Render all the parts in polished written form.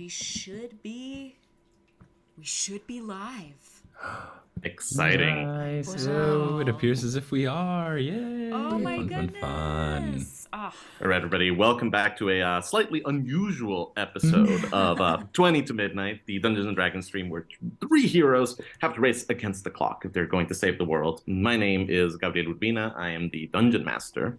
we should be live. Exciting. Nice. Wow. So it appears as if we are. Yay. Oh my fun, goodness. Fun. Oh. All right, everybody, welcome back to a slightly unusual episode of 20 to Midnight, the Dungeons & Dragons stream where three heroes have to race against the clock if they're going to save the world. My name is Gabriel Urbina. I am the Dungeon Master.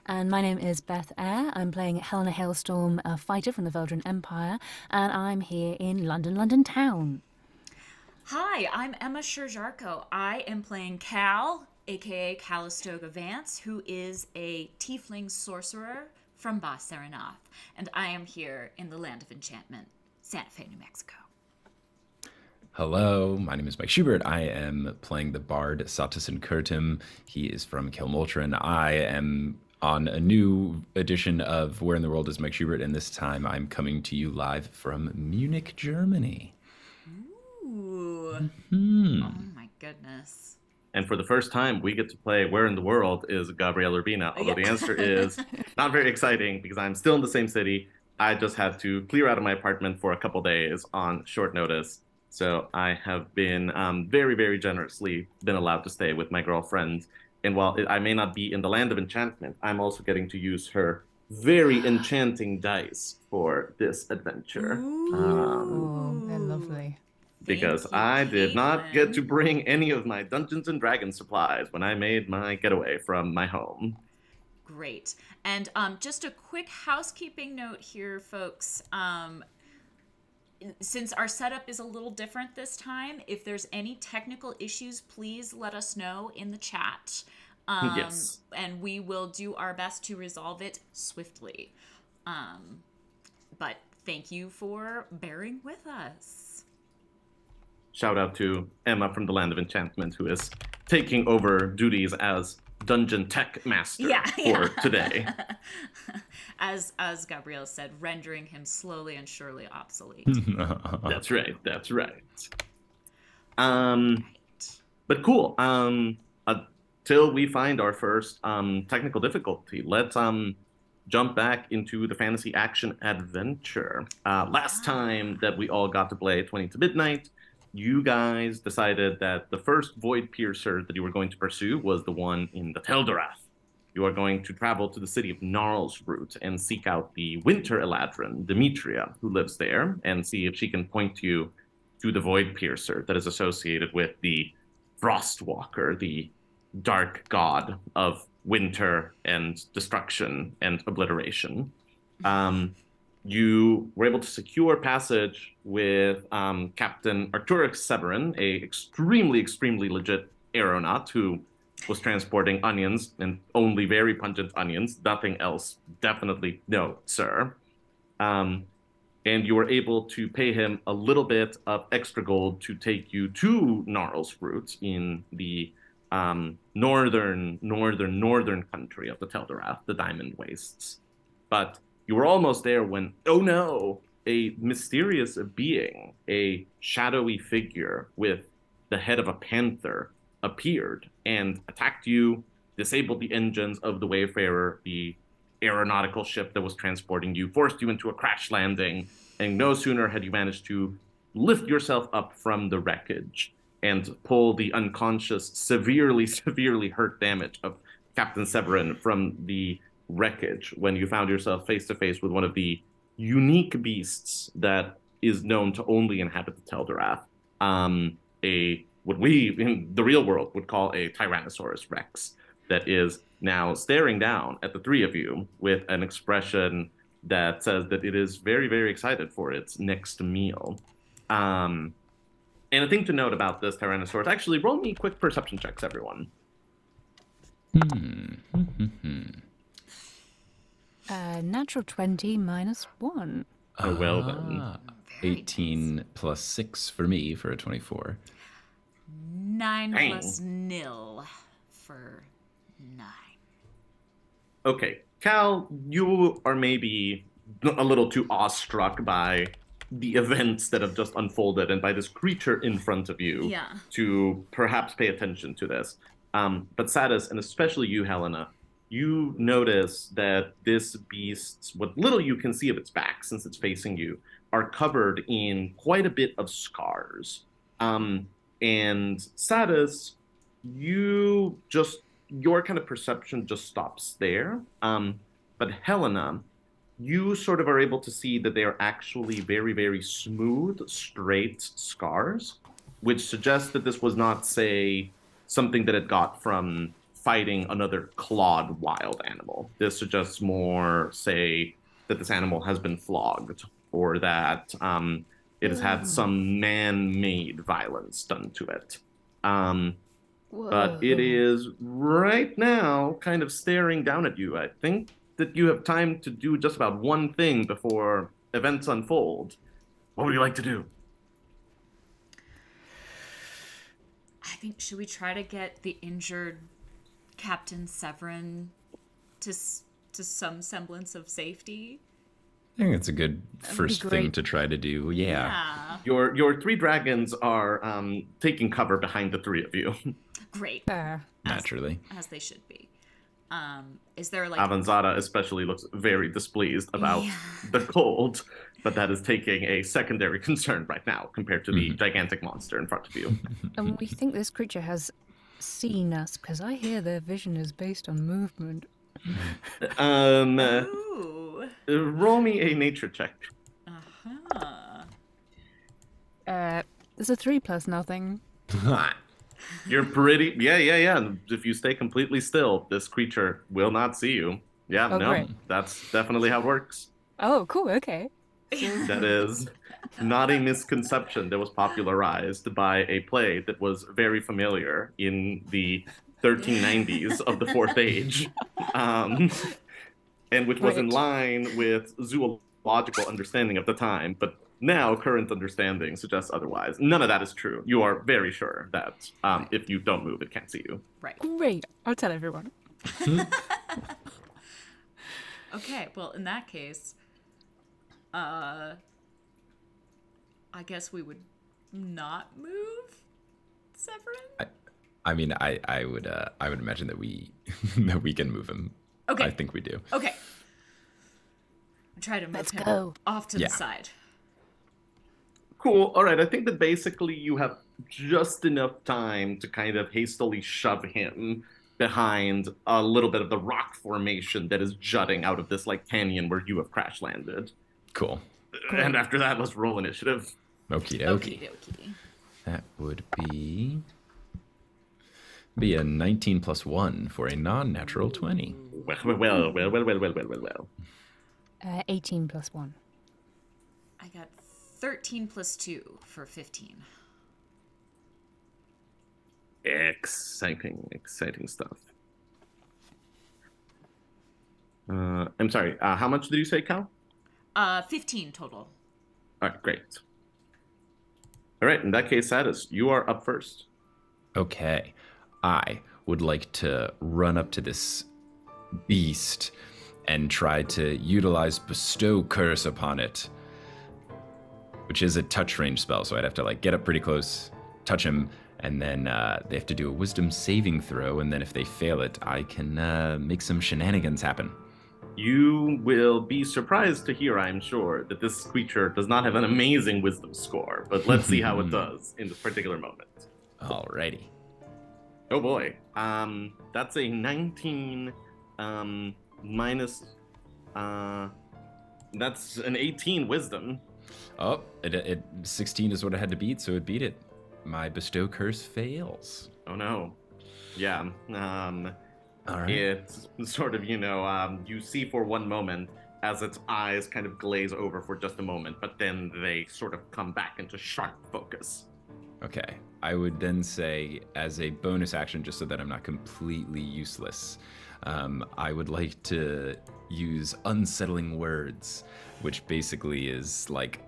And my name is Beth Eyre. I'm playing Helena Hailstorm, a fighter from the Veldrin Empire, and I'm here in London town. Hi, I'm Emma Sherr-Ziarko. I am playing Cal, aka Calistoga Vance, who is a tiefling sorcerer from Bas-Serenoth, and I am here in the Land of Enchantment, Santa Fe, New Mexico. Hello, my name is Mike Schubert. I am playing the bard Satus and Kurtim. He is from Kilmoltron. I am on a new edition of Where in the World is Mike Schubert, and this time I'm coming to you live from Munich, Germany. Ooh. Mm-hmm. Oh my goodness. And for the first time, we get to play Where in the World is Gabriel Urbina, although the answer is not very exciting because I'm still in the same city. I just had to clear out of my apartment for a couple days on short notice. So I have been very, very generously been allowed to stay with my girlfriend. And while I may not be in the Land of Enchantment, I'm also getting to use her very enchanting dice for this adventure. Oh, they're lovely. Because I did not get to bring any of my Dungeons & Dragons supplies when I made my getaway from my home. Great. And just a quick housekeeping note here, folks. Since our setup is a little different this time, if there's any technical issues, please let us know in the chat. Yes. And we will do our best to resolve it swiftly. But thank you for bearing with us. Shout out to Emma from the Land of Enchantment, who is taking over duties as Dungeon Tech Master for today. As Gabriel said, rendering him slowly and surely obsolete. That's right. But cool. Until we find our first technical difficulty, let's jump back into the fantasy action adventure. Last time that we all got to play 20 to Midnight, you guys decided that the first Void Piercer that you were going to pursue was the one in the Teldorath. You are going to travel to the city of Gnarlsroot and seek out the Winter Eladrin, Demetria, who lives there, and see if she can point you to the Void Piercer that is associated with the Frostwalker, the dark god of winter and destruction and obliteration. You were able to secure passage with Captain Arcturus Severin, a extremely legit aeronaut who was transporting onions, and only very pungent onions, nothing else. Definitely no, sir. And you were able to pay him a little bit of extra gold to take you to Gnarlsroot in the northern country of the Teldorath, the Diamond Wastes. But you were almost there when, oh no, a mysterious being, a shadowy figure with the head of a panther, appeared and attacked you, disabled the engines of the Wayfarer, the aeronautical ship that was transporting you, forced you into a crash landing, and no sooner had you managed to lift yourself up from the wreckage and pull the unconscious, severely hurt damage of Captain Severin from the wreckage when you found yourself face to face with one of the unique beasts that is known to only inhabit the Teldorath. What we in the real world would call a Tyrannosaurus Rex that is now staring down at the three of you with an expression that says that it is very excited for its next meal. And a thing to note about this Tyrannosaurus, actually roll me quick perception checks, everyone. Natural 20 minus 1. Oh, well then. 18 plus 6 for me for a 24. 9 Dang. plus nil for 9. Okay, Cal, you are maybe a little too awestruck by the events that have just unfolded and by this creature in front of you to perhaps pay attention to this. But Satus, and especially you, Helena, you notice that this beast, what little you can see of its back since it's facing you, are covered in quite a bit of scars. And Satus, your kind of perception just stops there. But Helena, you sort of are able to see that they are actually very, very smooth, straight scars, which suggests that this was not, say, something that it got from fighting another clawed wild animal. This suggests more, say, that this animal has been flogged, or that it has had some man-made violence done to it. But it is right now kind of staring down at you. I think that you have time to do just about one thing before events unfold. What would you like to do? I think, should we try to get the injured Captain Severin to some semblance of safety? I think it's a good first thing to try to do. Yeah. Your three dragons are taking cover behind the three of you. Great. Naturally. As they should be. Is there like... Avanzada especially looks very displeased about the cold, but that is taking a secondary concern right now compared to the gigantic monster in front of you. And we think this creature has seen us, because I hear their vision is based on movement. Roll me a nature check. There's a 3 plus nothing. You're pretty... Yeah. If you stay completely still, this creature will not see you. Yeah, no, great. That's definitely how it works. Oh, cool, okay. That is not a misconception that was popularized by a play that was very familiar in the 1390s of the Fourth Age, and which was in line with zoological understanding of the time, but now current understanding suggests otherwise. None of that is true. You are very sure that if you don't move, it can't see you. Right. Great. I'll tell everyone. Okay, well, in that case, I guess we would not move Severin? I mean, I would imagine that we that we can move him. Okay. I think we do. Okay. Try to move Let's him go. off to the side. Cool. All right. I think that basically you have just enough time to kind of hastily shove him behind a little bit of the rock formation that is jutting out of this like canyon where you have crash landed. Cool. And after that, let's roll initiative. Okie dokie. That would be a 19 plus 1 for a non-natural 20. Well. 18 plus 1. I got 13 plus 2 for 15. Exciting stuff. I'm sorry, how much did you say, Cal? 15 total. All right, great. All right, in that case, Satus, you are up first. Okay. I would like to run up to this beast and try to utilize Bestow Curse upon it, which is a touch range spell, so I'd have to like get up pretty close, touch him, and then they have to do a wisdom saving throw, and then if they fail it, I can make some shenanigans happen. You will be surprised to hear, I'm sure, that this creature does not have an amazing wisdom score, but let's see how it does in this particular moment. Alrighty. Oh boy. That's a 19 minus that's an 18 wisdom. Oh, it 16 is what I had to beat, so it beat it. My Bestow Curse fails. Oh no. Yeah. All right. It's sort of, you see for one moment as its eyes kind of glaze over for just a moment, but then they sort of come back into sharp focus. Okay. I would then say, as a bonus action, just so that I'm not completely useless, I would like to use Unsettling Words, which basically is like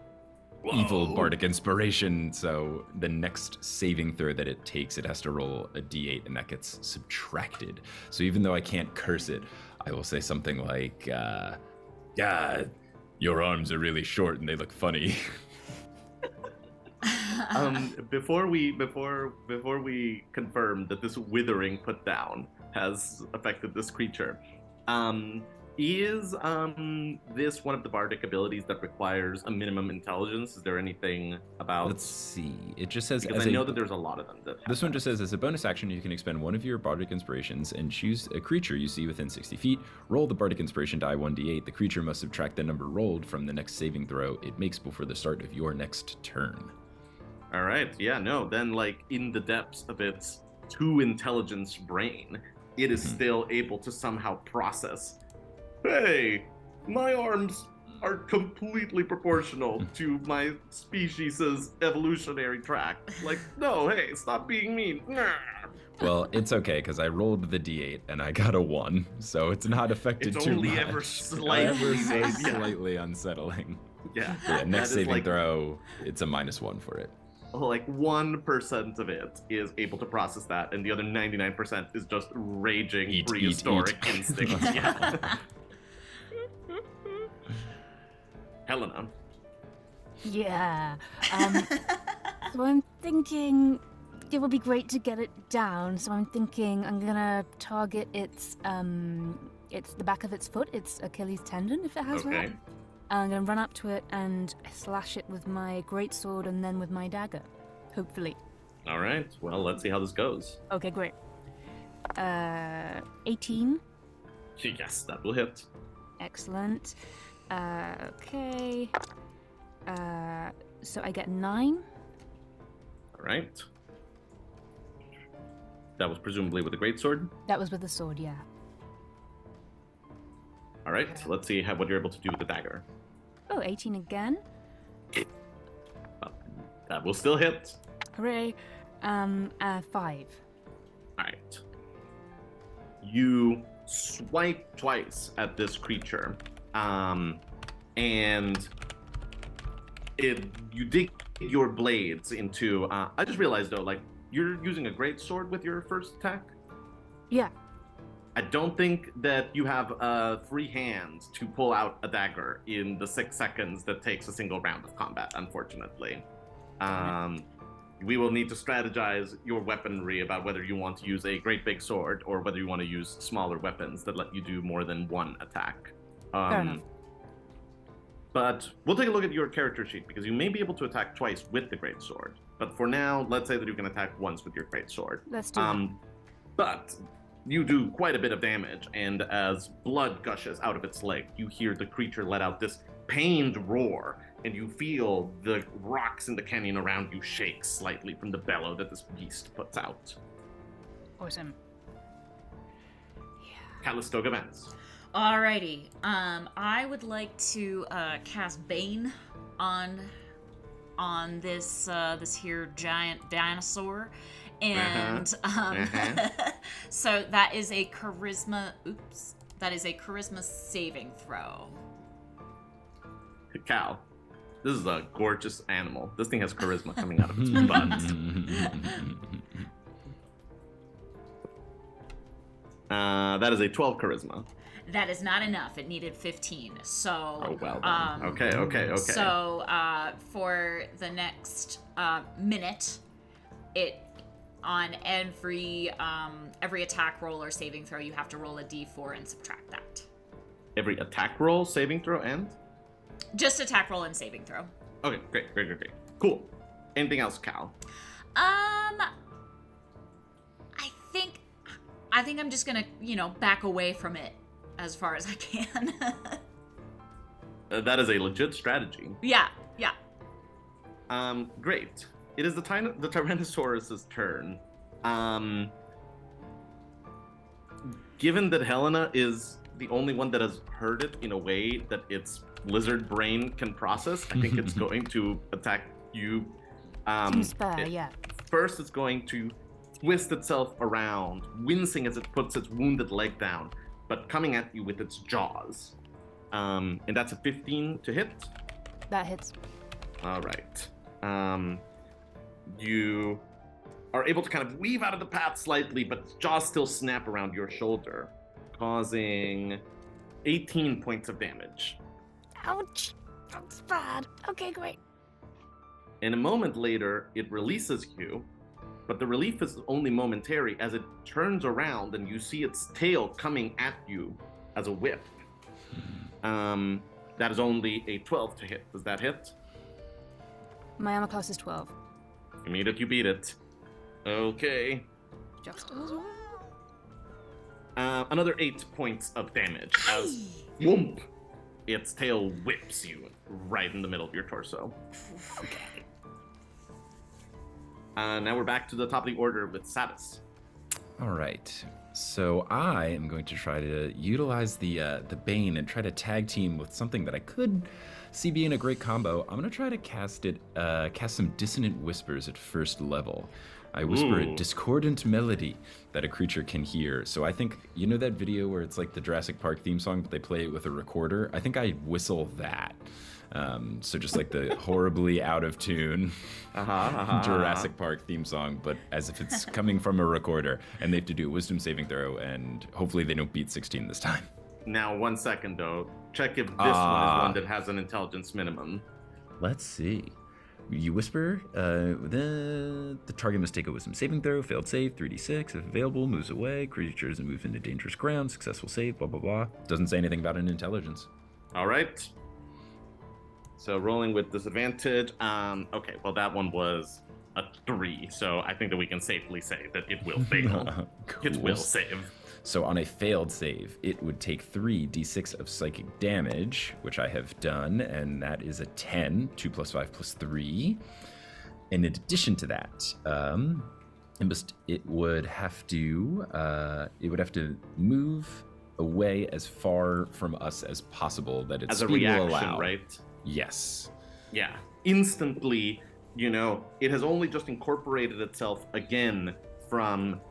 evil bardic inspiration. So the next saving throw that it takes, it has to roll a d8, and that gets subtracted. So even though I can't curse it, I will say something like, yeah, your arms are really short and they look funny. Before we confirm that this withering put down has affected this creature, Is this one of the bardic abilities that requires a minimum intelligence? Is there anything about? Let's see. It just says Because I know that there's a lot of them. This one just says, as a bonus action, you can expend one of your bardic inspirations and choose a creature you see within 60 feet. Roll the bardic inspiration die 1d8. The creature must subtract the number rolled from the next saving throw it makes before the start of your next turn. All right. Yeah. No. Then, like in the depths of its 2 intelligence brain, it is still able to somehow process. Hey, my arms are completely proportional to my species' evolutionary track. Like, no, hey, stop being mean. Well, it's okay, because I rolled the d8 and I got a 1, so it's not affected it's too only much. ever slightly, slightly unsettling. Yeah. Yeah, next saving like, throw, it's a -1 for it. Like 1% of it is able to process that, and the other 99% is just raging prehistoric instinct. Yeah. Helena. Yeah. So I'm thinking it would be great to get it down. So I'm thinking I'm gonna target it's the back of its foot, its Achilles tendon, if it has one. Okay. I'm gonna run up to it and slash it with my greatsword and then with my dagger, hopefully. All right. Well, let's see how this goes. Okay, great. 18. Yes, that will hit. Excellent. Okay. So I get 9. All right. That was presumably with a greatsword. That was with the sword, yeah. All right. So let's see what you're able to do with the dagger. Oh, 18 again. That will still hit. Hooray. 5. All right. You swipe twice at this creature, and you dig your blades into. I just realized though, like you're using a great sword with your first attack. Yeah. I don't think that you have free hands to pull out a dagger in the 6 seconds that takes a single round of combat, unfortunately. We will need to strategize your weaponry about whether you want to use a great big sword or whether you want to use smaller weapons that let you do more than one attack. Fair enough. But we'll take a look at your character sheet because you may be able to attack twice with the great sword. But for now, let's say that you can attack once with your great sword. Let's do that. But you do quite a bit of damage, and as blood gushes out of its leg, you hear the creature let out this pained roar, and you feel the rocks in the canyon around you shake slightly from the bellow that this beast puts out. Awesome. Calistoga Vance. Alrighty. I would like to cast Bane on this this here giant dinosaur, and so that is a charisma. Oops, that is a charisma saving throw. Cal, this is a gorgeous animal. This thing has charisma coming out of its butt. That is a 12 charisma. That is not enough. It needed 15. So. Oh well. Then. Okay. So for the next minute, it on every attack roll or saving throw, you have to roll a d4 and subtract that. Every attack roll, saving throw, and. Just attack roll and saving throw. Okay, great. Cool. Anything else, Cal? I think I'm just gonna, back away from it as far as I can. That is a legit strategy. Yeah. Great. It is the Tyrannosaurus's turn. Given that Helena is the only one that has heard it in a way that its lizard brain can process, I think it's going to attack you. First, it's going to twist itself around, wincing as it puts its wounded leg down, but coming at you with its jaws. And that's a 15 to hit. That hits. All right. You are able to kind of weave out of the path slightly, but its jaws still snap around your shoulder, causing 18 points of damage. Ouch. That's bad. Okay, great. And a moment later, it releases you, but the relief is only momentary as it turns around and you see its tail coming at you as a whip. That is only a 12 to hit. Does that hit? My armor class is 12. You meet it, you beat it. Okay. Just Another 8 points of damage as whoomp, its tail whips you right in the middle of your torso. Okay. Now we're back to the top of the order with Satus. All right. So I am going to try to utilize the Bane and try to tag team with something that I could see being a great combo. I'm going to try to cast some Dissonant Whispers at first level. I whisper a discordant melody that a creature can hear. So I think, you know that video where it's like the Jurassic Park theme song, but they play it with a recorder? I think I whistle that. So just like the horribly out of tune Jurassic Park theme song, but as if it's coming from a recorder, and they have to do a wisdom saving throw, and hopefully they don't beat 16 this time. Now, 1 second though. Check if this one is one that has an intelligence minimum. Let's see. You whisper, the target must take a wisdom saving throw, failed save, 3d6, if available, moves away, creatures and moves into dangerous ground, successful save, blah, blah, blah. Doesn't say anything about an intelligence. All right. So rolling with disadvantage. Okay, well that one was a 3, so I think that we can safely say that it will fail. Cool. It will save. So on a failed save, it would take 3d6 of psychic damage, which I have done, and that is a 10, 2 plus 5 plus 3. And in addition to that, it would have to move away as far from us as possible that its as a speed will reaction, allow. right? Yes. Yeah. Instantly, it has only just incorporated itself again from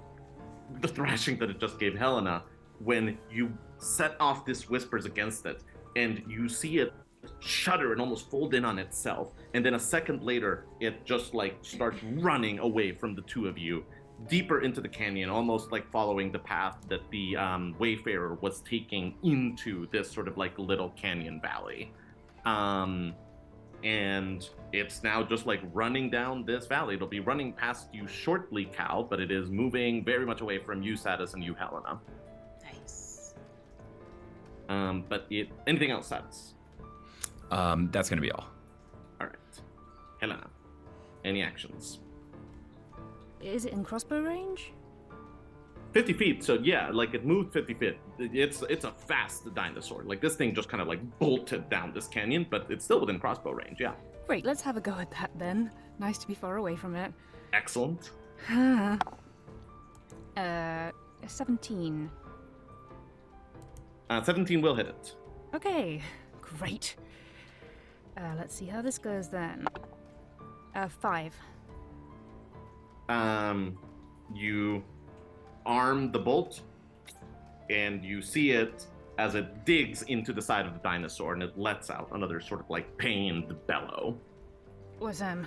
the thrashing that it just gave Helena when you set off this whispers against it, and you see it shudder and almost fold in on itself, and then a second later it just like starts running away from the two of you deeper into the canyon, almost like following the path that the wayfarer was taking into this sort of like little canyon valley. And it's now just like running down this valley. It'll be running past you shortly, Cal, but it is moving very much away from you, Satus, and you, Helena. Nice. Anything else, Satus? That's gonna be all. All right. Helena, any actions? Is it in crossbow range? 50 feet, so yeah, like it moved 50 feet. It's a fast dinosaur. Like this thing just kind of like bolted down this canyon, but it's still within crossbow range, yeah. Great, let's have a go at that then. Nice to be far away from it. Excellent. 17. 17 will hit it. Okay, great. Let's see how this goes then. 5. You arm the bolt, and you see it as it digs into the side of the dinosaur, and it lets out another sort of like pained bellow. Awesome.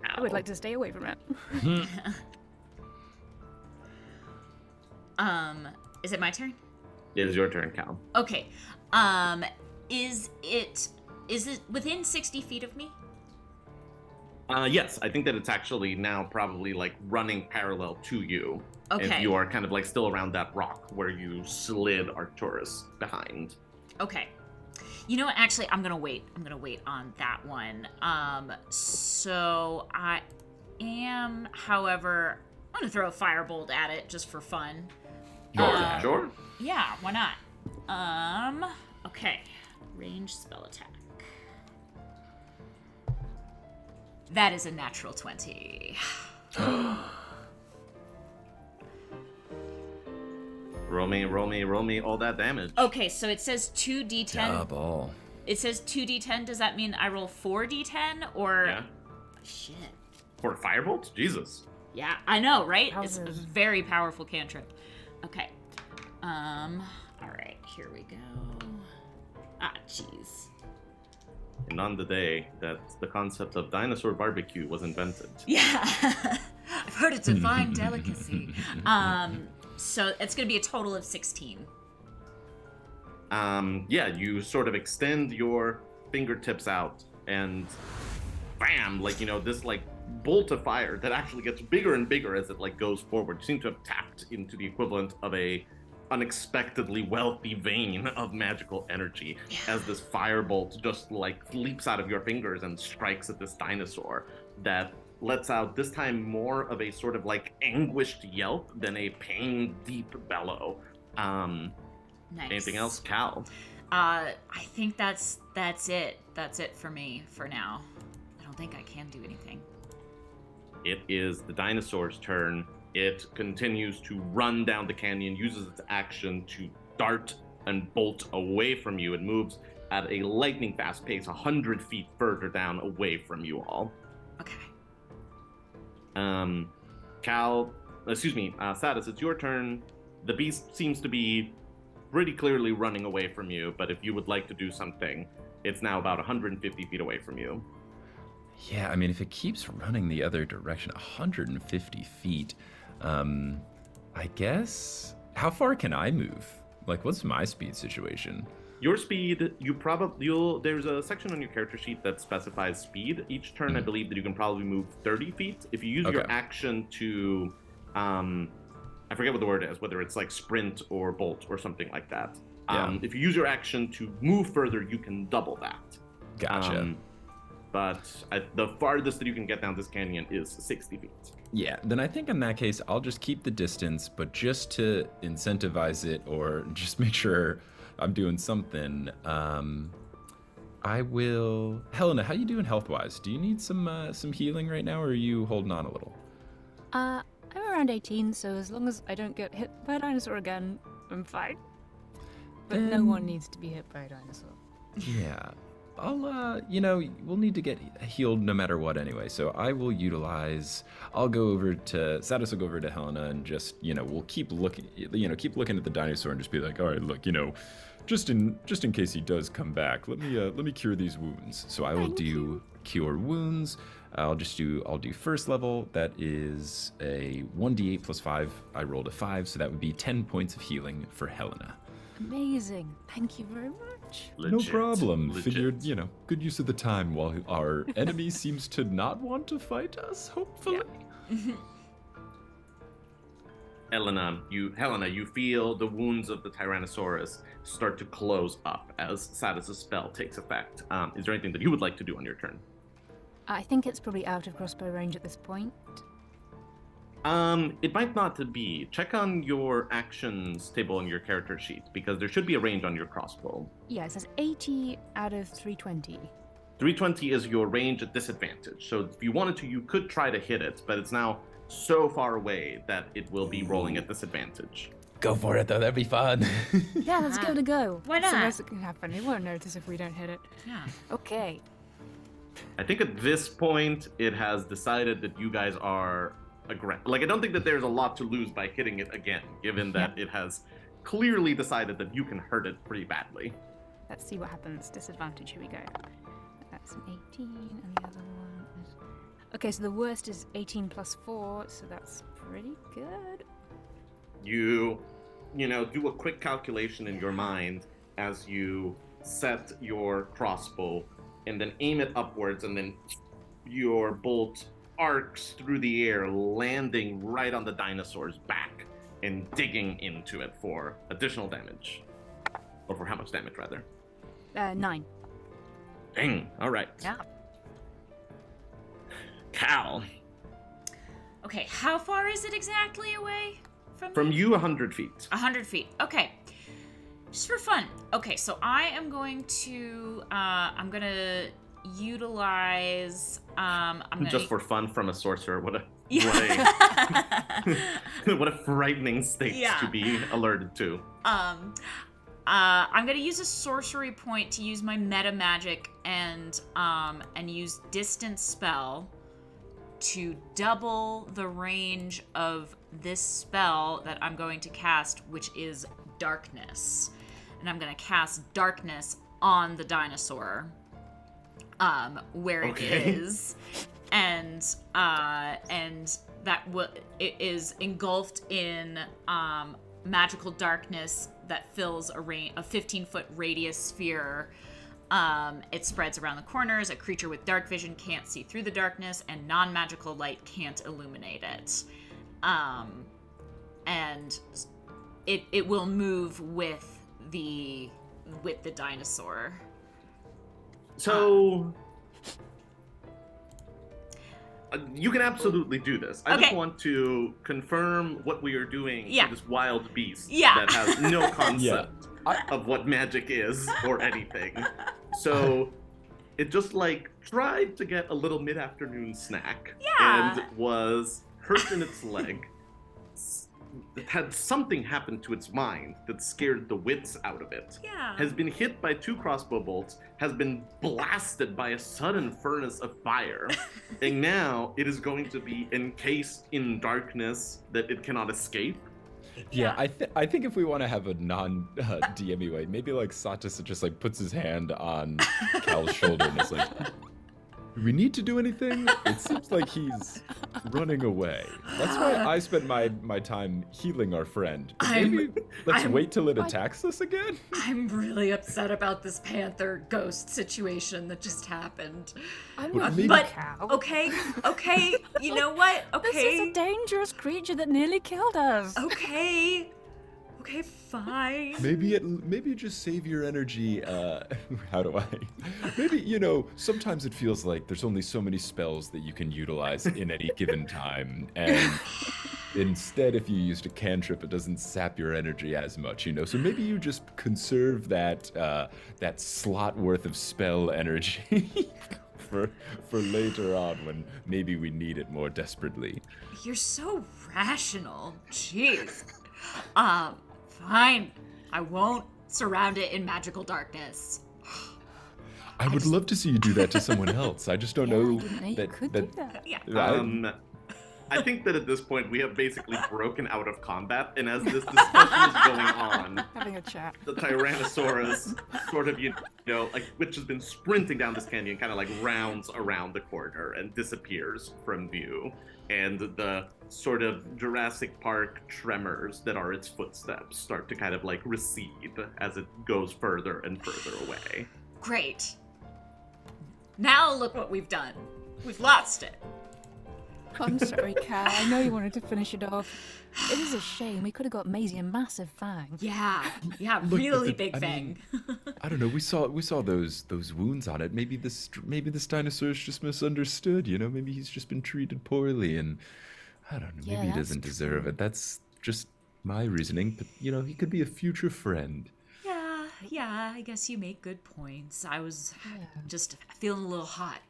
I would like to stay away from it. Is it my turn? It is your turn, Cal. Okay. Is it within 60 feet of me? Yes, I think that it's actually now probably like running parallel to you. Okay. And you are kind of like still around that rock where you slid Arcturus behind. Okay. You know what? Actually, I'm gonna wait. I'm gonna wait on that one. So I am, however, I'm gonna throw a firebolt at it just for fun. Sure. Yeah, why not? Okay. Range spell attack. That is a natural 20. Roll me all that damage. Okay, so it says 2d10. Double. It says 2d10. Does that mean I roll 4d10 or? Yeah. Shit. For a firebolt? Jesus. Yeah, I know, right? It's a Wowzers. very powerful cantrip. Okay. All right, here we go. Ah, jeez. And on the day that the concept of dinosaur barbecue was invented. Yeah, I've heard it's a fine delicacy. So it's gonna be a total of 16. Yeah, you sort of extend your fingertips out and bam, like, this like bolt of fire that actually gets bigger and bigger as it like goes forward. You seem to have tapped into the equivalent of a unexpectedly wealthy vein of magical energy as this firebolt just like leaps out of your fingers and strikes at this dinosaur that lets out this time more of a sort of like anguished yelp than a pain deep bellow. Nice. Anything else, Cal? I think that's it. That's it for me for now. I don't think I can do anything. It is the dinosaur's turn. It continues to run down the canyon, uses its action to dart and bolt away from you. It moves at a lightning fast pace, 100 feet further down away from you all. Okay. Satus, it's your turn. The beast seems to be pretty clearly running away from you, but if you would like to do something, it's now about 150 feet away from you. Yeah, I mean, if it keeps running the other direction, 150 feet, I guess, how far can I move? Like, what's my speed situation? Your speed, there's a section on your character sheet that specifies speed. Each turn, I believe that you can probably move 30 feet. If you use your action to, I forget what the word is, whether it's like sprint or bolt or something like that. If you use your action to move further, you can double that. Gotcha. But the farthest that you can get down this canyon is 60 feet. Yeah, then I think in that case, I'll just keep the distance, but just to incentivize it or just make sure I'm doing something, I will... Helena, how you doing health-wise? Do you need some healing right now, or are you holding on a little? I'm around 18, so as long as I don't get hit by a dinosaur again, I'm fine. But no one needs to be hit by a dinosaur. Yeah. We'll need to get healed no matter what anyway. So I will utilize, Satus will go over to Helena and just, we'll keep looking at the dinosaur and just be like, all right, look, just in case he does come back, let me cure these wounds. So I will do cure wounds. I'll do first level. That is a 1d8 plus 5. I rolled a 5, so that would be 10 points of healing for Helena. Amazing. Thank you very much. No problem. Figured, good use of the time while our enemy seems to not want to fight us, hopefully. Yeah. Helena, you feel the wounds of the Tyrannosaurus start to close up as Satus' spell takes effect. Is there anything that you would like to do on your turn? I think it's probably out of crossbow range at this point. It might not be. Check on your actions table on your character sheet, because there should be a range on your crossbow. Yeah, it says 80 out of 320. 320 is your range at disadvantage. So if you wanted to, you could try to hit it, but it's now so far away that it will be rolling at disadvantage. Go for it, though. That'd be fun. Yeah, let's give it a go. Why not? So what's going to happen? It won't notice if we don't hit it. Yeah. Okay. I think at this point, it has decided that you guys are aggressive. Like, I don't think that there's a lot to lose by hitting it again, given that it has clearly decided that you can hurt it pretty badly. Let's see what happens. Disadvantage, here we go. That's an 18, and the other one is... Okay, so the worst is 18 plus 4, so that's pretty good. You do a quick calculation in your mind as you set your crossbow and then aim it upwards, and then your bolt arcs through the air, landing right on the dinosaur's back and digging into it for additional damage. Or for how much damage, rather? 9. Dang, all right. Yeah. Cal. Okay, how far is it exactly away From you, 100 feet. 100 feet. Okay. Just for fun. Okay, so I am going to utilize Just for fun from a sorcerer. What a frightening state to be alerted to. I'm gonna use a sorcery point to use my meta magic and use distance spell to double the range of this spell that I'm going to cast, which is darkness. And I'm gonna cast darkness on the dinosaur, where it is, and that it is engulfed in magical darkness that fills a 15-foot radius sphere. It spreads around the corners. A creature with dark vision can't see through the darkness, and non-magical light can't illuminate it. And it will move with the dinosaur. So you can absolutely do this. I just want to confirm what we are doing to this wild beast that has no concept of what magic is or anything. So it just like tried to get a little mid-afternoon snack and was hurt in its leg. It had something happen to its mind that scared the wits out of it. Has been hit by 2 crossbow bolts, has been blasted by a sudden furnace of fire, and now it is going to be encased in darkness that it cannot escape. Yeah, I think if we want to have a non-DME way, maybe like Satus just like puts his hand on Cal's shoulder and is like, do we need to do anything? It seems like he's running away. That's why I spent my time healing our friend. Maybe let's wait till it attacks us again? I'm really upset about this panther ghost situation that just happened. Okay, you know what? Okay. This is a dangerous creature that nearly killed us. Okay, fine. Maybe just save your energy. How do I? Maybe, sometimes it feels like there's only so many spells that you can utilize in any given time. And instead, if you used a cantrip, it doesn't sap your energy as much, So maybe you just conserve that slot worth of spell energy for later on when maybe we need it more desperately. You're so rational. Jeez. Fine. I won't surround it in magical darkness. I would love to see you do that to someone else. I just don't know that. Yeah. I think that at this point we have basically broken out of combat, and as this discussion is going on, having a chat, the Tyrannosaurus sort of, which has been sprinting down this canyon, kind of like rounds around the corner and disappears from view. And the sort of Jurassic Park tremors that are its footsteps start to kind of like recede as it goes further and further away. Great. Now look what we've done. We've lost it. I'm sorry, Cal. I know you wanted to finish it off. It is a shame. We could have got Maisie a massive fang. Yeah, really big fang. I don't know. We saw those wounds on it. Maybe this dinosaur's just misunderstood. Maybe he's just been treated poorly, and I don't know. Maybe he doesn't deserve it. That's just my reasoning. But he could be a future friend. Yeah. I guess you make good points. I was just feeling a little hot,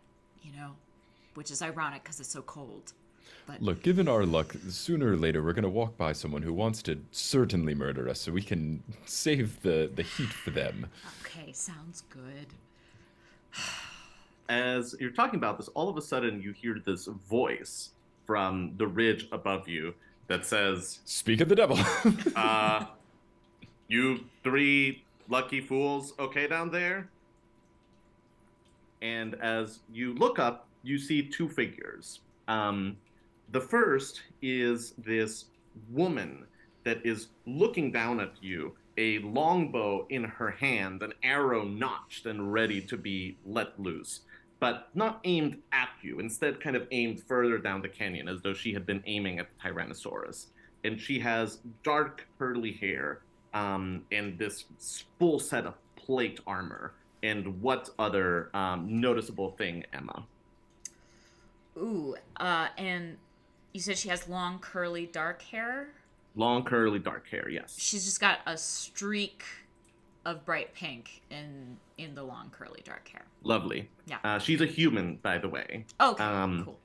which is ironic because it's so cold. But look, given our luck, sooner or later we're going to walk by someone who wants to certainly murder us so we can save the heat for them. Okay, sounds good. As you're talking about this, all of a sudden you hear this voice from the ridge above you that says, "Speak of the devil." You 3 lucky fools okay down there? And as you look up, you see 2 figures. The first is this woman that is looking down at you, a longbow in her hand, an arrow notched and ready to be let loose, but not aimed at you, instead kind of aimed further down the canyon as though she had been aiming at the Tyrannosaurus. And she has dark curly hair and this full set of plate armor. And what other noticeable thing, Emma? Ooh, and you said she has long, curly, dark hair? Long, curly, dark hair, yes. She's just got a streak of bright pink in the long, curly, dark hair. Lovely. Yeah. She's a human, by the way. Okay, cool.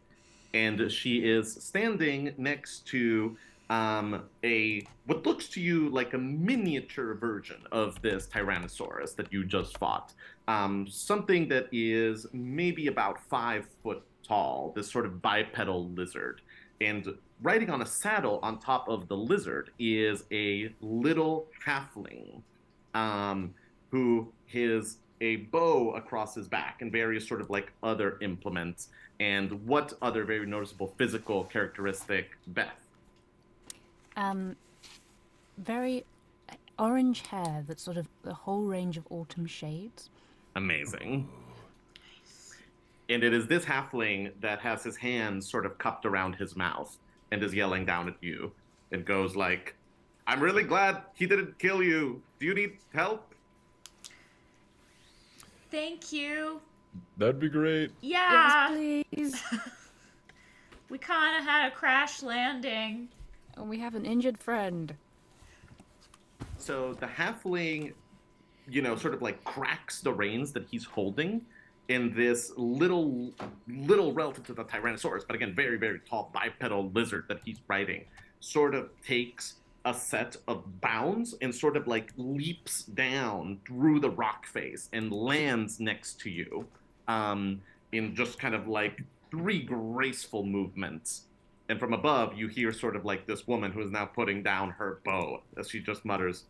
And she is standing next to what looks to you like a miniature version of this Tyrannosaurus that you just fought. Something that is maybe about 5 foot tall, this sort of bipedal lizard. And riding on a saddle on top of the lizard is a little halfling who has a bow across his back and various sort of like other implements. And what other very noticeable physical characteristic, Beth? Very orange hair that's sort of the whole range of autumn shades. Amazing. And it is this halfling that has his hands sort of cupped around his mouth and is yelling down at you. It goes like, I'm really glad he didn't kill you. Do you need help? Thank you. That'd be great. Yeah. Yes, please. We kind of had a crash landing. And we have an injured friend. So the halfling, sort of like cracks the reins that he's holding in this little relative to the Tyrannosaurus, but again, very, very tall bipedal lizard that he's riding, sort of takes a set of bounds and sort of like leaps down through the rock face and lands next to you in just kind of like 3 graceful movements. And from above, you hear sort of like this woman who is now putting down her bow as she just mutters,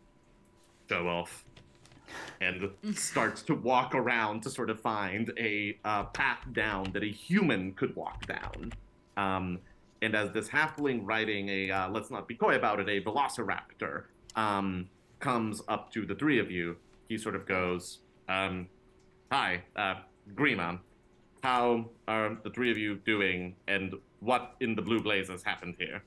"Go off," and starts to walk around to sort of find a path down that a human could walk down. And as this halfling riding a, let's not be coy about it, a velociraptor, comes up to the 3 of you, he sort of goes, "Hi, Grima. How are the 3 of you doing, and what in the blue blazes happened here?"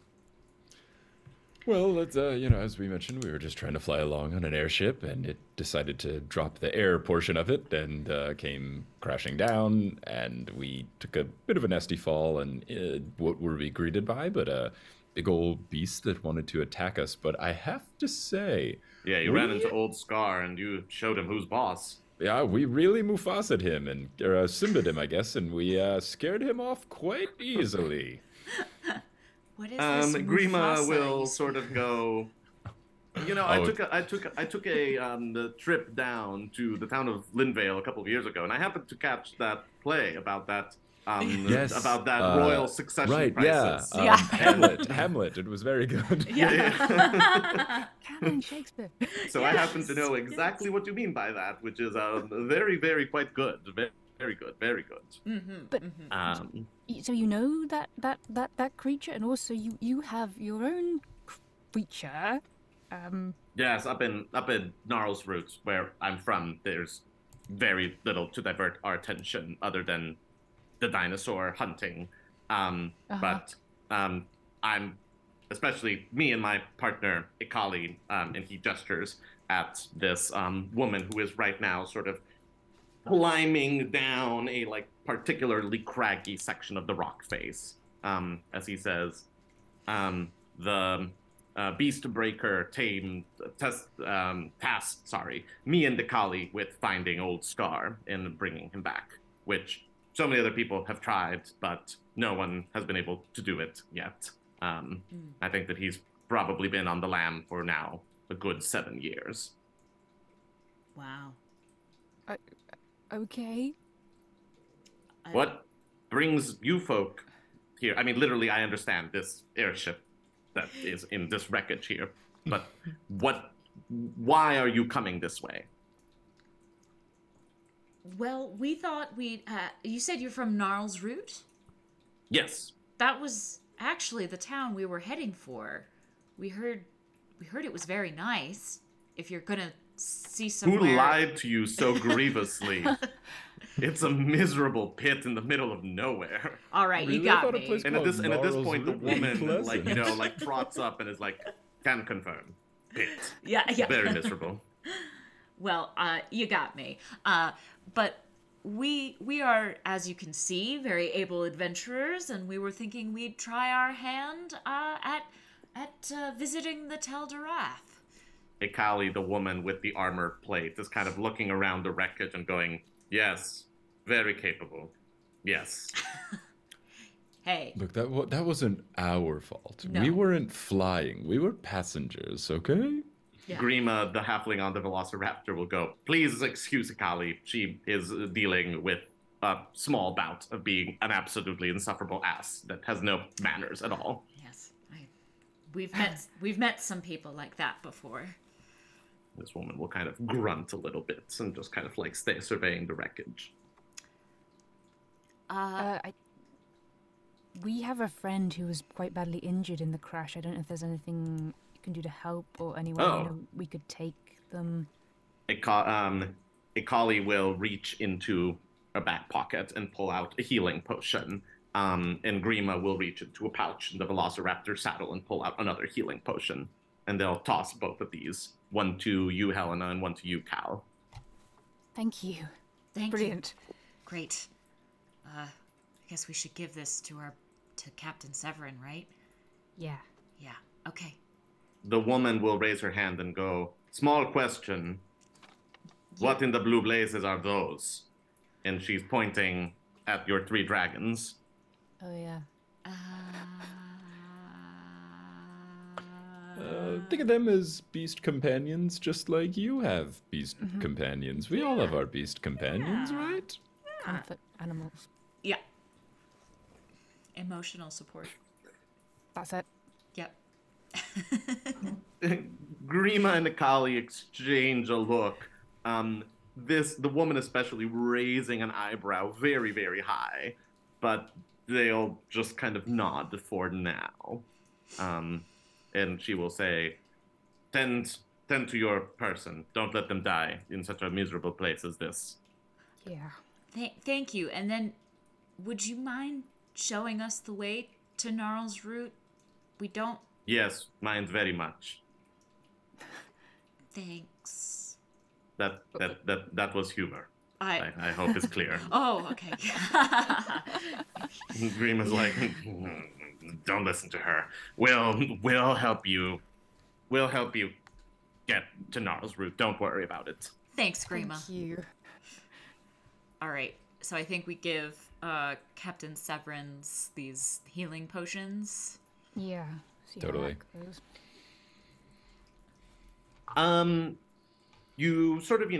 Well, it's, as we mentioned, we were just trying to fly along on an airship, and it decided to drop the air portion of it and came crashing down, and we took a bit of a nasty fall, and what were we greeted by but a big old beast that wanted to attack us. But I have to say... Yeah, you ran into Old Scar, and you showed him who's boss. Yeah, we really Mufasa'd him, or Simba'd him, I guess, and we scared him off quite easily. What is this Grima Mufasa will you sort of go. I took a trip down to the town of Linvale a couple of years ago, and I happened to catch that play about that Yes, about that royal succession crisis. Yeah, Hamlet. It was very good. Yeah. Canon Shakespeare. So I happen to know exactly what you mean by that, which is very, very quite good. Very good, very good. Mm-hmm, But so you know that creature, and also you have your own creature. Yes, up in Gnarlsroot, where I'm from, there's very little to divert our attention other than the dinosaur hunting. But I'm, especially me and my partner, Ikali, and he gestures at this woman who is right now sort of climbing down a particularly craggy section of the rock face, as he says, the Beast Breaker tasked me and Ikali with finding Old Scar and bringing him back, which so many other people have tried, but no one has been able to do it yet. I think that he's probably been on the lam for now a good 7 years. Wow. Okay. What brings you folk here? I mean, literally, I understand this airship that is in this wreckage here, but why are you coming this way? Well, we thought we'd... you said you're from Gnarlsroot? Yes. That was actually the town we were heading for. We heard it was very nice. If you're gonna see somewhere... Who lied to you so grievously? It's a miserable pit in the middle of nowhere. All right, Really? you got me. And at this point, the Gnarlsroot woman, pleasant. trots up and is like, "Can confirm. Pit. Yeah. Very miserable." Well, you got me. But we are, as you can see, very able adventurers, and we were thinking we'd try our hand at visiting the Teldorath. Ikali, the woman with the armor plate, is kind of looking around the wreckage and going, "Yes, very capable. Yes." Hey. Look, that wasn't our fault. No. We weren't flying. We were passengers, okay? Yeah. Grima, the halfling on the velociraptor, will go, "Please excuse Ikali. She is dealing with a small bout of being an absolutely insufferable ass that has no manners at all." Yes. We've met some people like that before. This woman will kind of grunt a little bit and just kind of stay surveying the wreckage. We have a friend who was quite badly injured in the crash. I don't know if there's anything you can do to help, or anyone we could take them. Ikali will reach into a back pocket and pull out a healing potion. And Grima will reach into a pouch in the velociraptor saddle and pull out another healing potion. and they'll toss both of these. One to you, Helena, and one to you, Cal. Thank you. Thank Brilliant. you. Great. I guess we should give this to Captain Severin, right? Yeah. Yeah. Okay. The woman will raise her hand and go, "Small question. What in the blue blazes are those?" And she's pointing at your 3 dragons. Oh, yeah. Think of them as beast companions, just like you have beast companions. We all have our beast companions, right? Comfort animals. Yeah. Emotional support. That's it. Yep. Grima and Nikali exchange a look. The woman especially raising an eyebrow very, very high, but they'll just kind of nod for now. And she will say, tend to your person. Don't let them die in such a miserable place as this. Yeah. Thank you. And then, would you mind showing us the way to Gnarlsroot? We don't... Yes, mind very much. Thanks. That was humor. I hope it's clear. Oh, okay. Grima's like, don't listen to her. We'll help you. We'll help you get to Gnarlsroot. Don't worry about it. Thanks, Grima. Thank you. All right. So I think we give Captain Severin's these healing potions. Yeah. See Totally. how that goes. You sort of,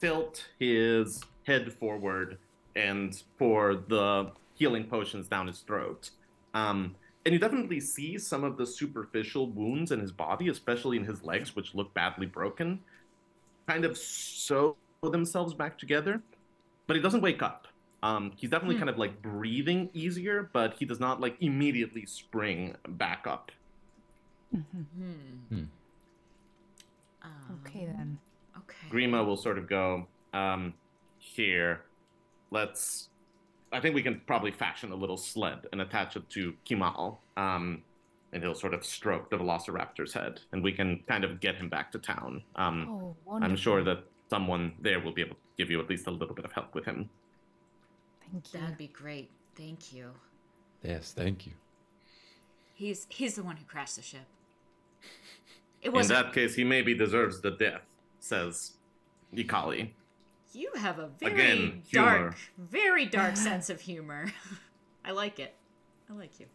tilt his head forward and pour the healing potions down his throat. And you definitely see some of the superficial wounds in his body, especially in his legs, which look badly broken, kind of sew themselves back together. But he doesn't wake up. He's definitely kind of like breathing easier, but he does not like immediately spring back up. Okay, then. Okay. Grima will sort of go, here, I think we can probably fashion a little sled and attach it to Kimal, and he'll sort of stroke the Velociraptor's head, and we can kind of get him back to town. Oh, wonderful. I'm sure that someone there will be able to give you at least a little bit of help with him. Thank you. That'd be great. Thank you. Yes, thank you. He's the one who crashed the ship. In that case, he maybe deserves the death, says Nikali. You have a Again, humor. very dark sense of humor. I like it. I like you.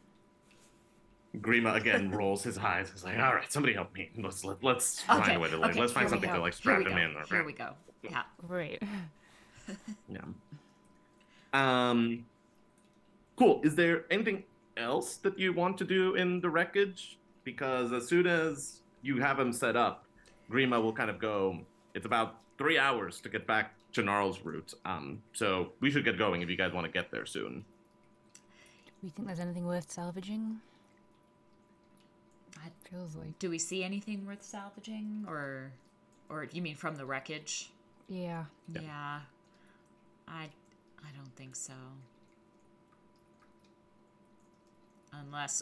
Grima again rolls his eyes. He's like, "All right, somebody help me. Let's find a way to let's find something to strap him in." Here we go. Yeah. Great. Yeah. Cool. Is there anything else that you want to do in the wreckage? Because as soon as you have him set up, Grima will kind of go, it's about 3 hours to get back to Gnarlsroot. So we should get going if you guys want to get there soon. Do we think there's anything worth salvaging? Feels like. Do we see anything worth salvaging, or you mean from the wreckage? Yeah. Yeah. I don't think so.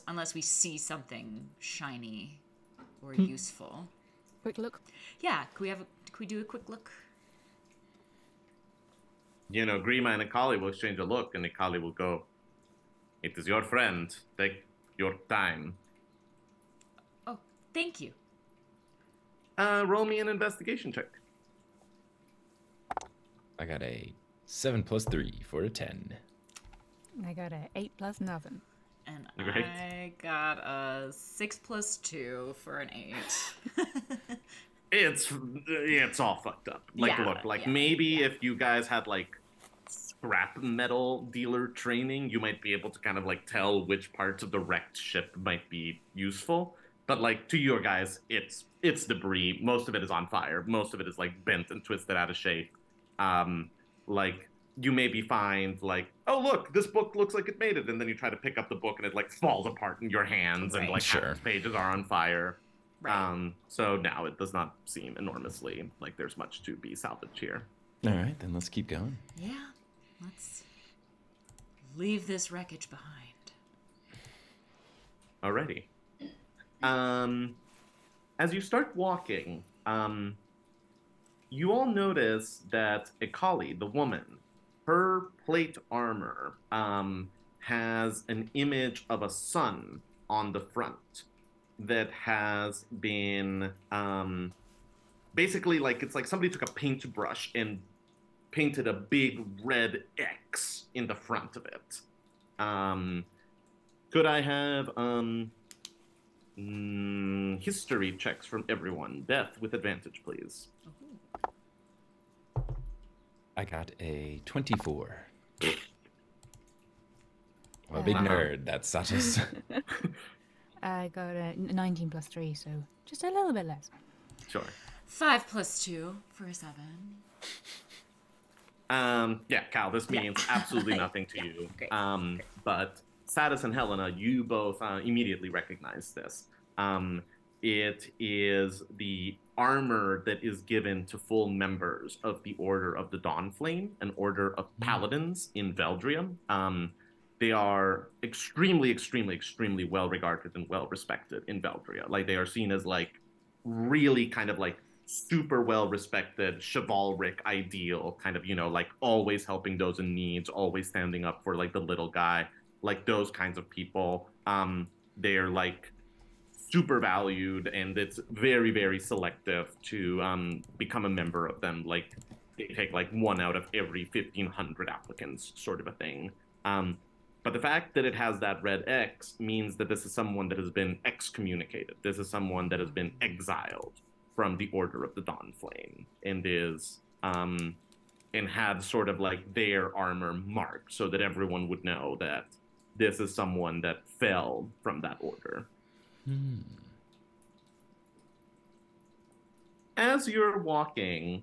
Unless we see something shiny or useful. Quick look. Yeah, could we do a quick look? Grima and Nikali will exchange a look, and Nikali will go, "It is your friend. Take your time." Oh, thank you. Roll me an investigation check. I got a 7 + 3 for a 10. I got a 8 + nothing. And Great. I got a 6 + 2 for an 8. It's all fucked up. Maybe if you guys had like scrap metal dealer training, you might be able to kind of like tell which parts of the wrecked ship might be useful. But like to your guys, it's debris. Most of it is on fire. Most of it is like bent and twisted out of shape. Like you maybe find like, oh look, this book looks like it made it, and then you try to pick up the book and it like falls apart in your hands, and like half the pages are on fire. Right. So now it does not seem enormously like there's much to be salvaged here. All right, then let's keep going. Yeah, let's leave this wreckage behind. Alrighty. as you start walking, you all notice that Akali, the woman, her plate armor has an image of a sun on the front that has been basically like it's like somebody took a paintbrush and painted a big red X in the front of it. Could I have history checks from everyone? Beth, with advantage, please. I got a 24. I'm a big nerd, that's Satus. I got a 19 plus 3, so just a little bit less. Sure. 5 plus 2 for a 7. Yeah, Cal, this means absolutely nothing to you. Great. But Satus and Helena, you both immediately recognize this. It is the armor that is given to full members of the Order of the Dawnflame, an order of paladins in Veldria. They are extremely, extremely, extremely well regarded and well respected in Veldria. Like, they are seen as like really kind of like super well respected, chivalric ideal, kind of, you know, like always helping those in need, always standing up for like the little guy, like those kinds of people. They're like super valued, and it's very, very selective to become a member of them. Like, they take like 1 out of every 1,500 applicants, sort of a thing. But the fact that it has that red X means that this is someone that has been excommunicated. This is someone that has been exiled from the Order of the Dawnflame, and is and had sort of like their armor marked so that everyone would know that this is someone that fell from that order. As you're walking,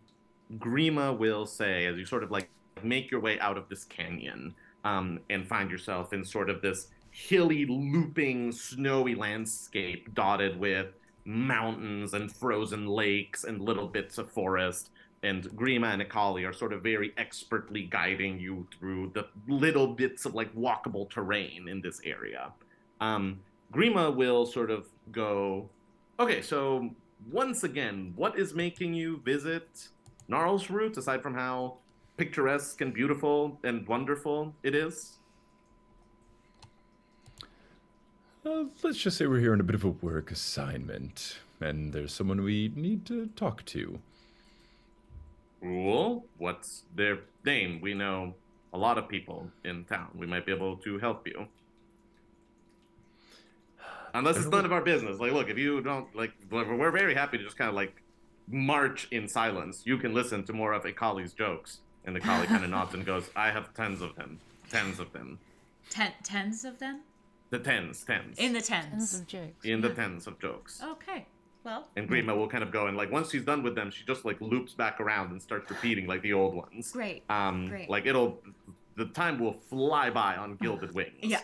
Grima will say, as you sort of like make your way out of this canyon, and find yourself in sort of this hilly, looping, snowy landscape dotted with mountains and frozen lakes and little bits of forest. And Grima and Akali are sort of very expertly guiding you through the little bits of like walkable terrain in this area. Grima will sort of go, okay, so once again, what is making you visit Gnarlsroot, aside from how picturesque and beautiful and wonderful it is? Let's just say we're here on a bit of a work assignment, and there's someone we need to talk to. Cool. What's their name? We know a lot of people in town. We might be able to help you. Unless it's none of our business. Like, look, if you don't, like, we're very happy to just kind of, like, march in silence. You can listen to more of Akali's jokes. And Akali kind of nods and goes, I have tens of them. Tens of them. Tens of them? The tens. In the tens. Tens of jokes. In the tens of jokes. Okay. Well. And Grima will kind of go, and like once she's done with them, she just like loops back around and starts repeating like the old ones. Great. Great. Like the time will fly by on gilded wings. Yeah.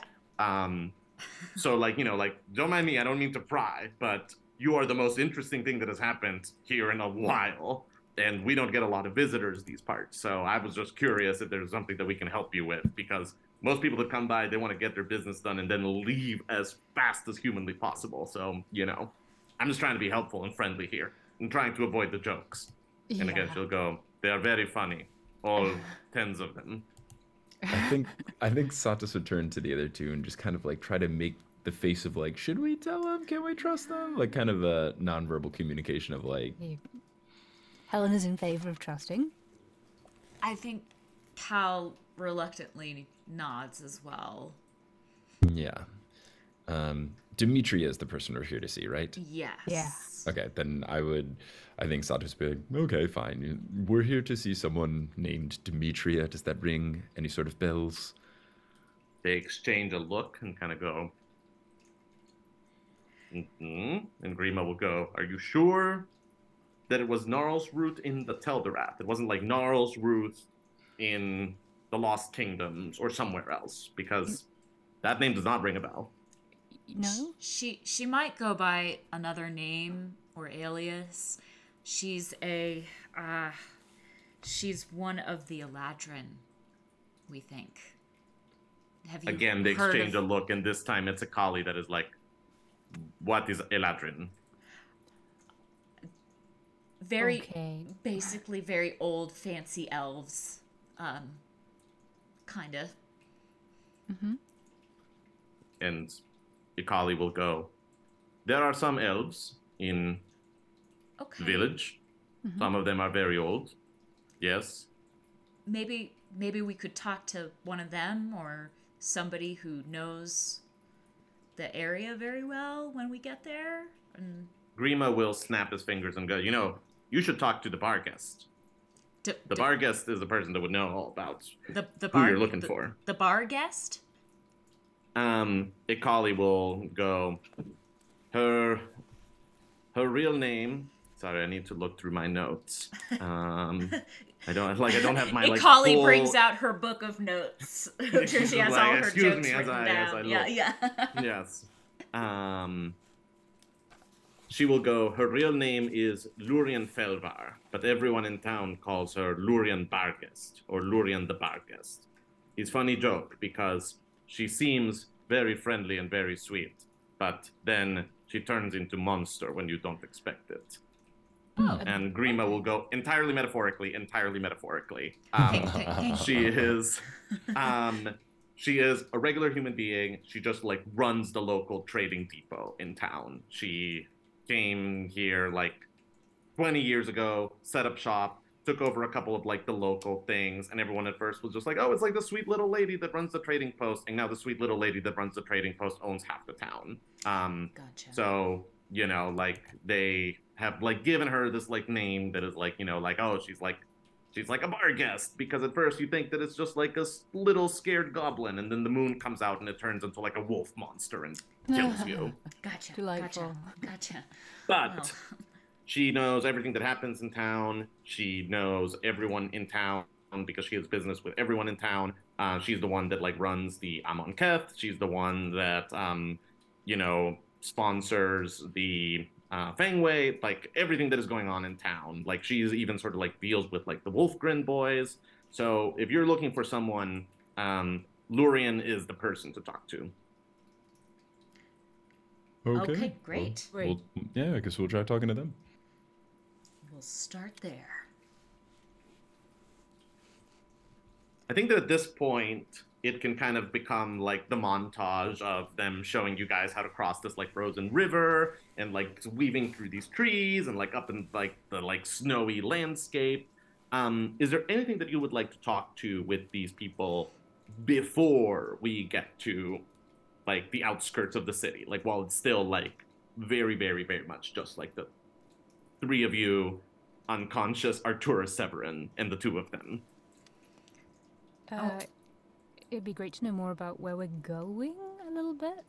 So like, you know, like, don't mind me, I don't mean to pry, but you are the most interesting thing that has happened here in a while. And we don't get a lot of visitors these parts. So I was just curious if there's something that we can help you with, because most people that come by, they want to get their business done and then leave as fast as humanly possible. So, you know, I'm just trying to be helpful and friendly here and trying to avoid the jokes. And again, she'll go, they are very funny. All tens of them. I think Satus would turn to the other two and just kind of like try to make the face of like, should we tell them? Can we trust them? Like kind of a nonverbal communication of like... Helena's in favor of trusting. I think Cal reluctantly nods as well. Yeah. Demetria is the person we're here to see, right? Yes. Yeah. Okay, then I think Satus would be like, okay, fine. We're here to see someone named Demetria. Does that ring any sort of bells? They exchange a look and kind of go, And Grima will go, are you sure that it was Gnarlsroot in the Teldorath? It wasn't like Gnarlsroot in the Lost Kingdoms or somewhere else, because that name does not ring a bell. No? She might go by another name or alias. She's she's one of the Eladrin, we think. Have you Again, they heard exchange of... a look, and this time it's Akali that is like, what is Eladrin? basically very old, fancy elves, kind of. Mm-hmm. And Ikali will go, there are some elves in the village. Mm-hmm. Some of them are very old. Yes. Maybe we could talk to one of them or somebody who knows the area very well when we get there. And Grima will snap his fingers and go, you should talk to the bar guest. The bar guest is the person that would know all about who you're looking for. The bar guest? Ikali will go, her real name. Sorry, I need to look through my notes. I don't have my Ikali full... brings out her book of notes. She has all her jokes written down. As I look. Yeah. Yes. She will go, her real name is Lurian Felvar, but everyone in town calls her Lurian Barguest, or Lurian the Barguest. It's a funny joke, because she seems very friendly and very sweet, but then she turns into monster when you don't expect it. Oh. And Grima will go entirely metaphorically. She is a regular human being. She just runs the local trading depot in town. She came here 20 years ago, set up shop, took over a couple of the local things, and everyone at first was just oh, it's the sweet little lady that runs the trading post, and now the sweet little lady that runs the trading post owns half the town. Gotcha. So, they have given her this name that is oh, she's a bar guest, because at first you think that it's just a little scared goblin, and then the moon comes out and it turns into a wolf monster and kills you. Gotcha. Delightful. Gotcha. But she knows everything that happens in town. She knows everyone in town because she has business with everyone in town. She's the one that runs the Amon Keth. She's the one that sponsors the Fangway, everything that is going on in town. She's even sort of deals with the Wolfgren boys. So if you're looking for someone, Lurian is the person to talk to. Okay, great. Well, I guess we'll try talking to them. We'll start there. I think that at this point, it can kind of become the montage of them showing you guys how to cross this frozen river and weaving through these trees and up in the snowy landscape. Is there anything that you would like to talk to with these people before we get to the outskirts of the city? While it's still very, very, very much just the three of you, unconscious Arturus Severin, and the two of them. It'd be great to know more about where we're going a little bit.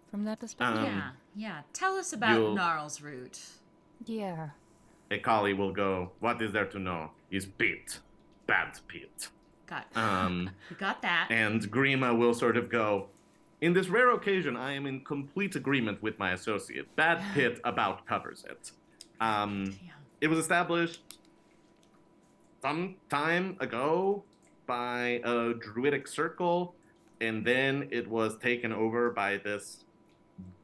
From that perspective. Yeah. Tell us about Gnarlsroot. Yeah. Ikali will go, what is there to know? Is Pete. Bad Pete. We got that. And Grima will sort of go, in this rare occasion, I am in complete agreement with my associate. Bad Pit about covers it. It was established some time ago by a druidic circle, and then it was taken over by this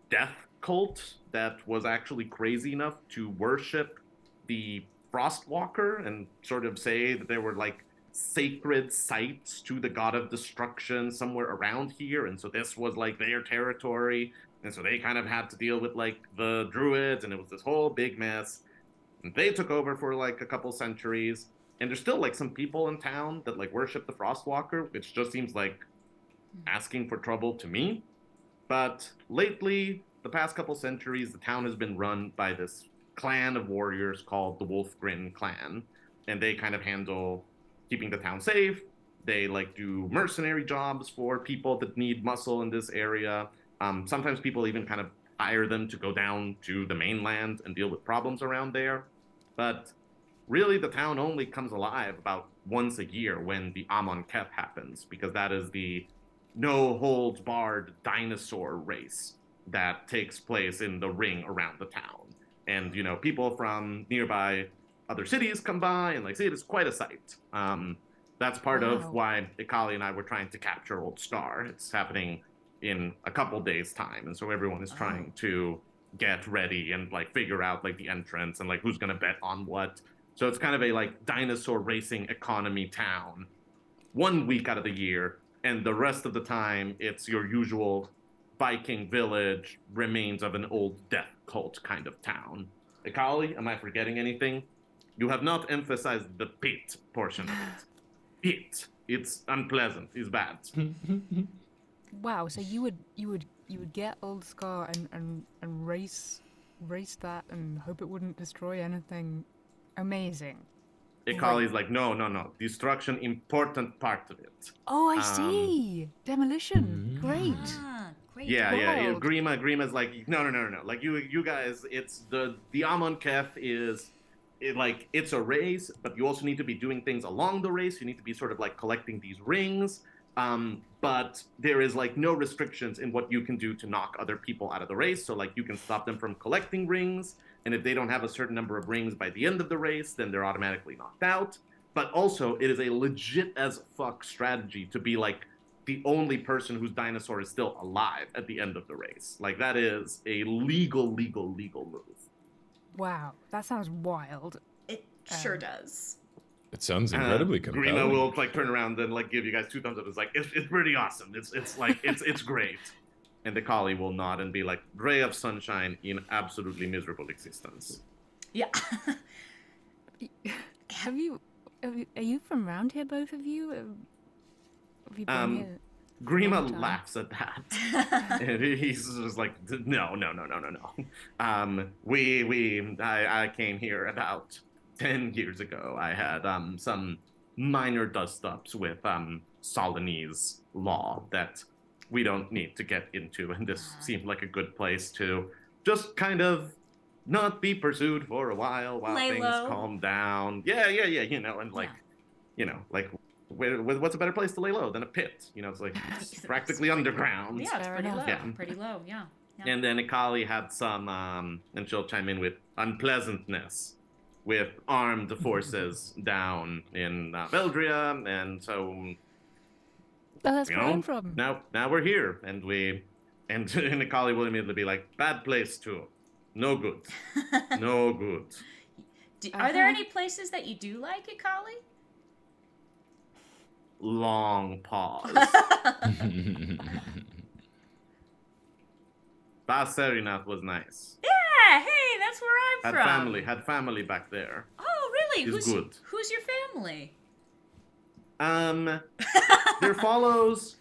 death cult that was actually crazy enough to worship the Frostwalker and sort of say that there were sacred sites to the god of destruction somewhere around here, and so this was their territory, and so they kind of had to deal with the druids, and it was this whole big mess. And they took over for a couple centuries, and there's still some people in town that worship the Frostwalker, which just seems asking for trouble to me. But lately, the past couple centuries, the town has been run by this clan of warriors called the Wolfgren clan, and they kind of handle keeping the town safe. They do mercenary jobs for people that need muscle in this area. Sometimes people even kind of hire them to go down to the mainland and deal with problems around there. But really, the town only comes alive about once a year when the Amon Keth happens, because that is the no-holds-barred dinosaur race that takes place in the ring around the town. And, people from nearby other cities come by and see it is quite a sight. That's part of why Ikali and I were trying to capture Old Star. It's happening in a couple days' time, and so everyone is trying to get ready and like figure out like the entrance and like who's gonna bet on what. So it's kind of a like dinosaur racing economy town 1 week out of the year, and the rest of the time it's your usual Viking village, remains of an old death cult kind of town. Akali, am I forgetting anything? You have not emphasized the pit portion of it. Pit. It's unpleasant. It's bad. Wow, so you would get Old Scar and race that and hope it wouldn't destroy anything. Amazing. Akali's like, no. Destruction, important part of it. Oh, I see. Demolition. Great. Great. Yeah. Wild. Grima's like, no. Like you guys, it's the Amon Keth is it's a race, but you also need to be doing things along the race. You need to be sort of like collecting these rings. But there is like no restrictions in what you can do to knock other people out of the race. So like you can stop them from collecting rings, and if they don't have a certain number of rings by the end of the race, then they're automatically knocked out. But also, it is a legit as fuck strategy to be like the only person whose dinosaur is still alive at the end of the race. Like that is a legal move. Wow, that sounds wild. It sure does. It sounds incredibly compelling. Grima will like turn around and like give you guys 2 thumbs up. It's like it's pretty awesome. It's like it's great. And the collie will nod and be like, ray of sunshine in absolutely miserable existence. Yeah. Are you from around here, both of you? Have you been here? Grima laughs at that. And he's just like, no. I came here about 10 years ago. I had some minor dust-ups with Solanese law that we don't need to get into, and this seemed like a good place to just kind of not be pursued for a while Lay things low. calm down. Yeah, and like, what's a better place to lay low than a pit? It's like it's practically underground. Yeah, it's pretty low. Yeah. Pretty low, yeah. And then Akali had some, and she'll chime in with unpleasantness with armed forces down in Veldria, and so That's where I'm from. now we're here, and Akali will immediately be like, bad place too, no good, no good. Are there any places that you do like, Akali? Long pause. Basarinath was nice. Yeah, hey, that's where I'm from. Had family back there. Oh, really? Is good. Who's your family? There follows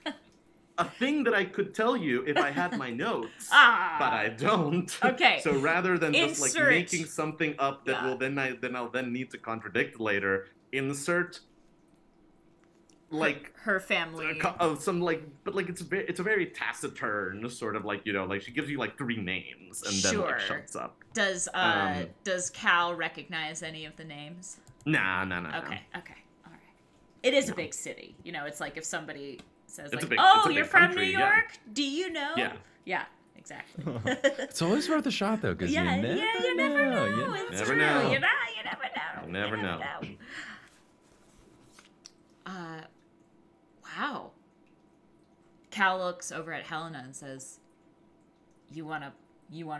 a thing that I could tell you if I had my notes, but I don't. Okay. So rather than just like Insert. making something up that will I'll need to contradict later, insert like her family. Some like, but like it's a very taciturn sort of like like she gives you like 3 names and then like shuts up. Does Cal recognize any of the names? Nah. Okay, all right. It is a big city. It's like if somebody says It's like, a "Oh, big you're from country, New yeah. York? Do you know?" Yeah, exactly. It's always worth a shot, though, because you never know. You It's never true. know. You never know. Wow. Cal looks over at Helena and says, "You wanna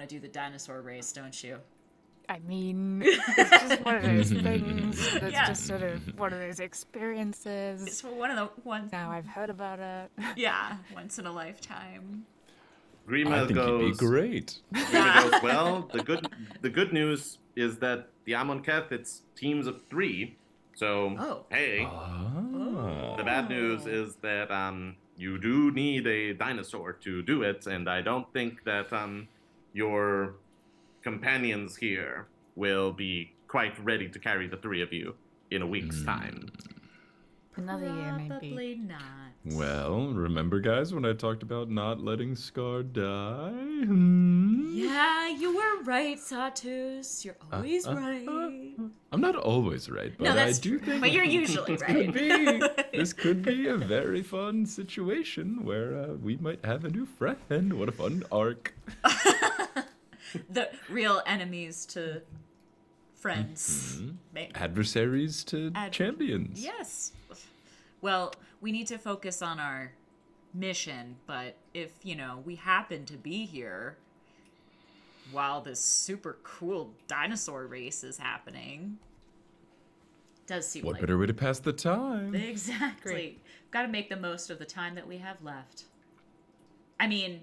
do the dinosaur race, don't you?" I mean, it's just one of those things that's Yeah. just sort of one of those experiences. It's one of the ones. Now I've heard about it. Yeah, once in a lifetime. Grima I think goes, you'd be great. Grima goes, well, the good news is that the Amon Keth, it's teams of 3. So, hey, Oh. the bad news is that you do need a dinosaur to do it, and I don't think that your companions here will be quite ready to carry the 3 of you in a week's time. Another year, maybe. Probably not. Well, remember, guys, when I talked about not letting Scar die? Yeah, you were right, Satus. You're always right. I'm not always right, but No, that's I do true. think But you're usually right. this could be a very fun situation where we might have a new friend. What a fun arc. The real enemies to friends. Adversaries to champions. Yes. Well, we need to focus on our mission, but if, we happen to be here, while this super cool dinosaur race is happening. Does seem What like better way to pass the time? exactly. Great. Got to make the most of the time that we have left. I mean,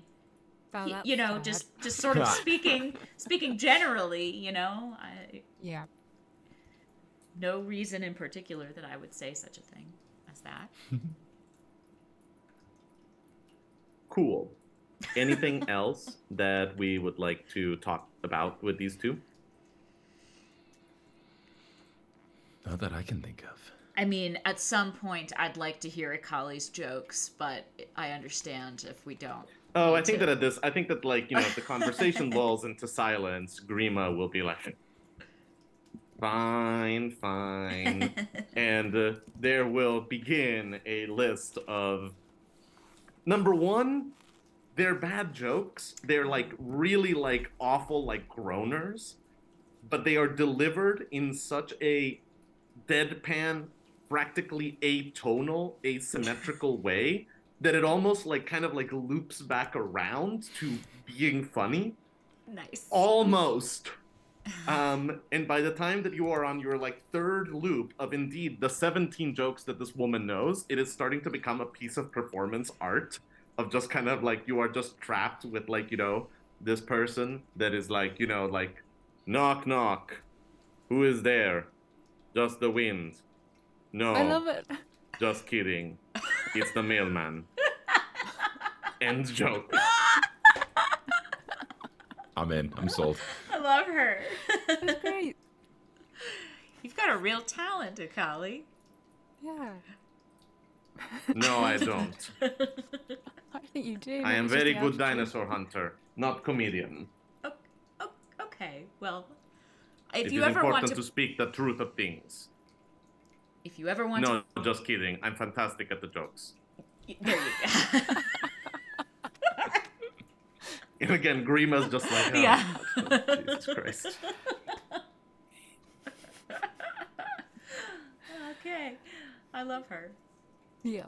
Well, that's you know, sad. just sort of speaking generally, you know, Yeah. no reason in particular that I would say such a thing as that. Cool. Anything else that we would like to talk about with these two? Not that I can think of. I mean, at some point, I'd like to hear Akali's jokes, but I understand if we don't. Oh, I need think to. I think that like, you know, if the conversation lulls into silence, Grima will be like, fine. And there will begin a list of, number one, they're bad jokes. They're like really like awful like groaners, but they are delivered in such a deadpan, practically atonal, asymmetrical way that it almost like kind of like loops back around to being funny. Nice. Almost. And by the time that you are on your like third loop of indeed the 17 jokes that this woman knows, it is starting to become a piece of performance art of just kind of like you are just trapped with like, you know, this person that is like, you know, like, knock knock, who is there? Just the wind. No. I love it. Just kidding. It's the mailman. End joke. I'm in. I'm sold. I love her. That's great. You've got a real talent, Akali. Yeah. No, I don't. I think you do. I am It's just very the good attitude. dinosaur hunter, not comedian. Okay, well, It if is you ever important want to speak the truth of things. if you ever want No, just kidding. I'm fantastic at the jokes. to, there you go. And again, Grima's just like, oh, Yeah. Jesus Christ. Okay, I love her. Yeah.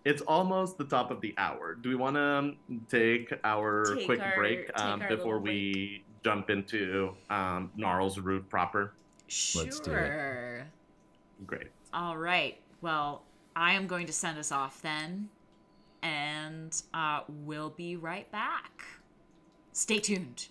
It's almost the top of the hour. Do we want to take our Take quick our- break take our before little we jump into Gnarlsroot proper? Let's do it. Sure. Great. All right. Well, I am going to send us off then, and we'll be right back. Stay tuned.